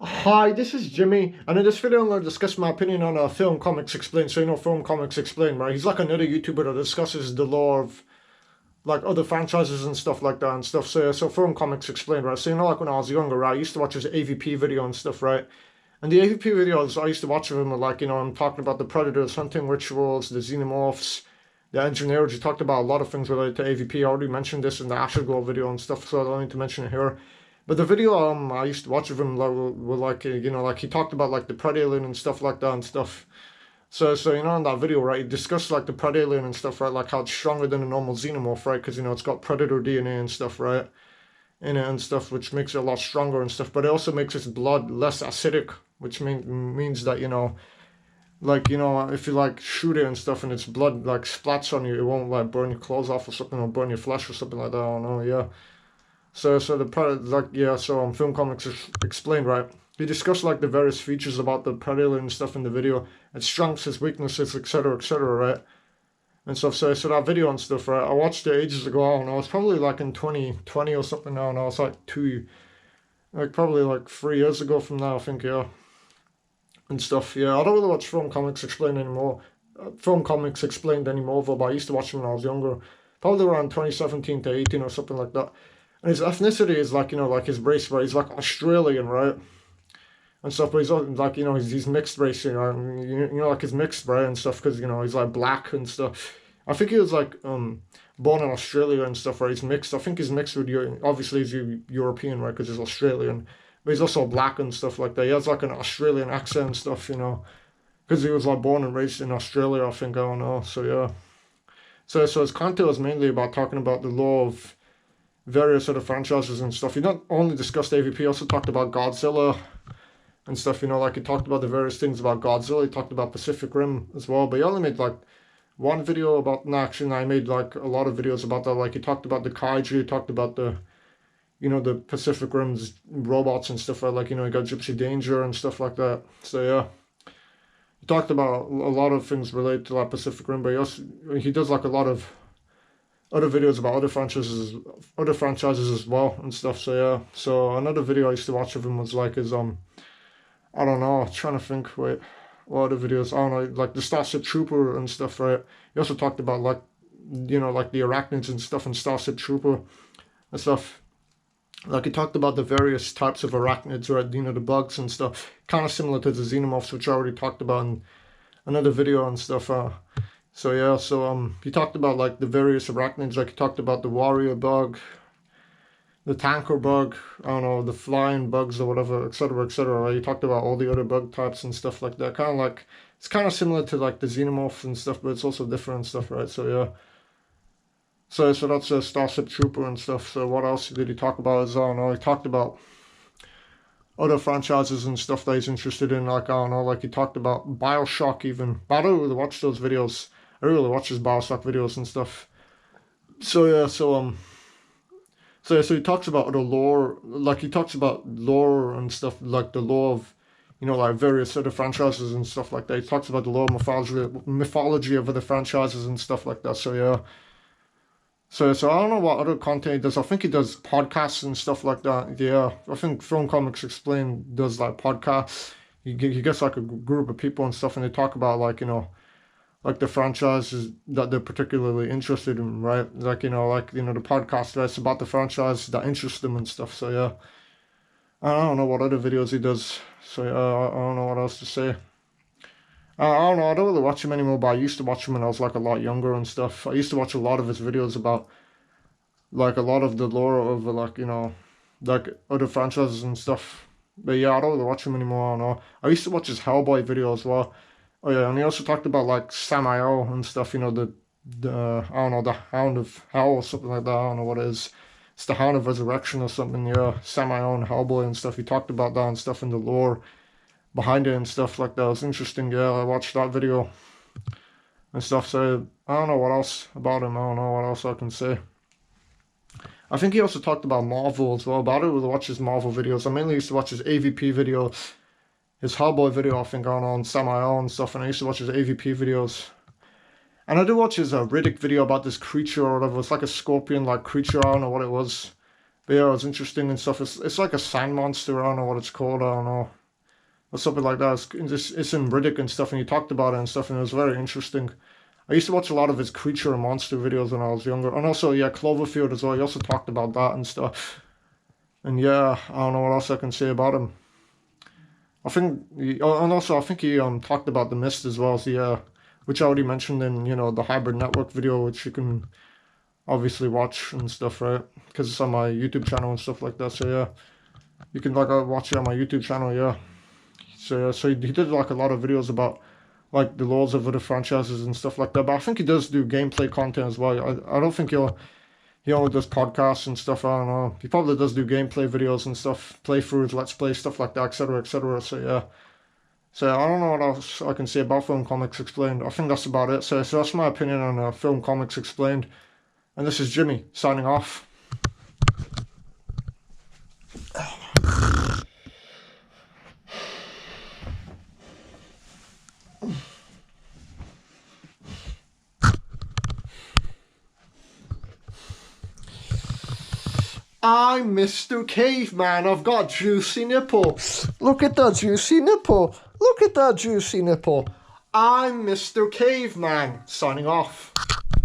Hi, this is Jimmy, and in this video I'm going to discuss my opinion on Film Comics Explained. So you know Film Comics Explained, right? He's like another YouTuber that discusses the lore of like other franchises and stuff like that and stuff. So Film Comics Explained, right? So you know like when I was younger, right, I used to watch his AVP video and stuff, right? And the AVP videos I used to watch of him were like, I'm talking about the Predators, hunting rituals, the Xenomorphs, the engineers. He talked about a lot of things related to AVP. I already mentioned this in the Ashergirl video and stuff, so I don't need to mention it here. But the video I used to watch of him like, were like like he talked about like the Predalien and stuff like that and stuff. So in that video, right, he discussed like the Predalien and stuff, right, like how it's stronger than a normal Xenomorph, right, because it's got Predator DNA and stuff, right, in it and stuff, which makes it a lot stronger and stuff. But it also makes its blood less acidic, which means that like if you like shoot it and stuff and its blood like splats on you, it won't like burn your clothes off or something or burn your flesh or something like that. I don't know, yeah. So the product, like, yeah, so Film Comics Explained, right? He discussed like the various features about the Predator and stuff in the video, its strengths, its weaknesses, etc., right? And stuff. So that video and stuff, right? I watched it ages ago, and I was probably like in 2020 or something now, and I was like probably like 3 years ago from now, I think, yeah, and stuff. Yeah, I don't really watch Film Comics Explained anymore. Film Comics Explained anymore, though, but I used to watch them when I was younger, probably around 2017 to 18 or something like that. And his ethnicity is like, like his race, right? He's like Australian, right? And stuff, but he's like, he's mixed race, like he's mixed, right? And stuff, because, he's like black and stuff. I think he was like, born in Australia and stuff, right? He's mixed. I think he's mixed with you. Obviously, he's European, right? Because he's Australian. But he's also black and stuff like that. He has like an Australian accent and stuff, because he was like born and raised in Australia, I think. I don't know. So, yeah. So his content was mainly about talking about the law of various other franchises and stuff. He not only discussed AVP, he also talked about Godzilla and stuff, like he talked about the various things about Godzilla, he talked about Pacific Rim as well, but he only made like one video about, no, actually, I made like a lot of videos about that, like he talked about the kaiju, he talked about the Pacific Rim's robots and stuff, like, he got Gypsy Danger and stuff like that, so yeah. He talked about a lot of things related to like Pacific Rim, but he does like a lot of other videos about other franchises as well and stuff. So yeah. So another video I used to watch of him was like his I don't know, trying to think, wait, what other videos? I don't know, like the Starship Trooper and stuff, right? He also talked about like like the arachnids and stuff in Starship Trooper and stuff. Like he talked about the various types of arachnids, right? The bugs and stuff. Kind of similar to the xenomorphs, which I already talked about in another video and stuff. So yeah, so he talked about like the various arachnids, like he talked about the warrior bug, the tanker bug, I don't know, the flying bugs or whatever, etc., etc. Right? He talked about all the other bug types and stuff like that. Kind of like it's kind of similar to like the xenomorphs and stuff, but it's also different stuff, right? So yeah. So that's a Starship Trooper and stuff. So what else did he talk about? I don't know. He talked about other franchises and stuff that he's interested in. Like I don't know, like he talked about Bioshock even. But I don't really watch those videos. I really watch his Bioshock videos and stuff. So yeah, so he talks about the lore, like he talks about lore and stuff, like the lore of, like various other franchises and stuff like that. He talks about the lore mythology of other franchises and stuff like that. So yeah. So I don't know what other content he does. I think he does podcasts and stuff like that. Yeah, I think Film Comics Explained does like podcasts. He gets like a group of people and stuff, and they talk about like like the franchises that they're particularly interested in, right? Like the podcast that's about the franchise that interests them and stuff. So yeah, I don't know what other videos he does. So yeah, I don't know what else to say. I don't know. I don't really watch him anymore, but I used to watch him when I was like a lot younger and stuff. I used to watch a lot of his videos about like a lot of the lore of like like other franchises and stuff. But yeah, I don't really watch him anymore. I don't know. I used to watch his Hellboy video as well. Oh yeah, and he also talked about like Samael and stuff. The I don't know, the Hound of Hell or something like that. I don't know what it is. It's the Hound of Resurrection or something. Yeah, Samael and Hellboy and stuff. He talked about that and stuff in the lore behind it and stuff like that. It was interesting. Yeah, I watched that video and stuff. So I don't know what else about him. I don't know what else I can say. I think he also talked about Marvel as well, but I don't really watch his Marvel videos. I mainly used to watch his AVP video, his Hellboy video, I think, on Samael and stuff, and I used to watch his AVP videos. And I do watch his Riddick video about this creature or whatever. It's like a scorpion-like creature. I don't know what it was. But yeah, it's interesting and stuff. It's like a sand monster. I don't know what it's called. I don't know. Or something like that. It's in Riddick and stuff, and he talked about it and stuff, and it was very interesting. I used to watch a lot of his creature and monster videos when I was younger, and also yeah, Cloverfield as well. He also talked about that and stuff. And yeah, I don't know what else I can say about him. I think, and also I think he talked about the Mist as well. So yeah, which I already mentioned in the Hybrid Network video, which you can obviously watch and stuff, right? Because it's on my YouTube channel and stuff like that. So yeah, you can like watch it on my YouTube channel. Yeah. So yeah, so he did like a lot of videos about like the laws of other franchises and stuff like that. But I think he does do gameplay content as well. I don't think he only does podcasts and stuff. I don't know. He probably does do gameplay videos and stuff, playthroughs, let's play, stuff like that, etc., etc. So yeah. So I don't know what else I can say about Film Comics Explained. I think that's about it. So that's my opinion on Film Comics Explained. And this is Jimmy signing off. I'm Mr. Caveman. I've got juicy nipple. Look at the juicy nipple. Look at that juicy nipple. I'm Mr. Caveman. Signing off.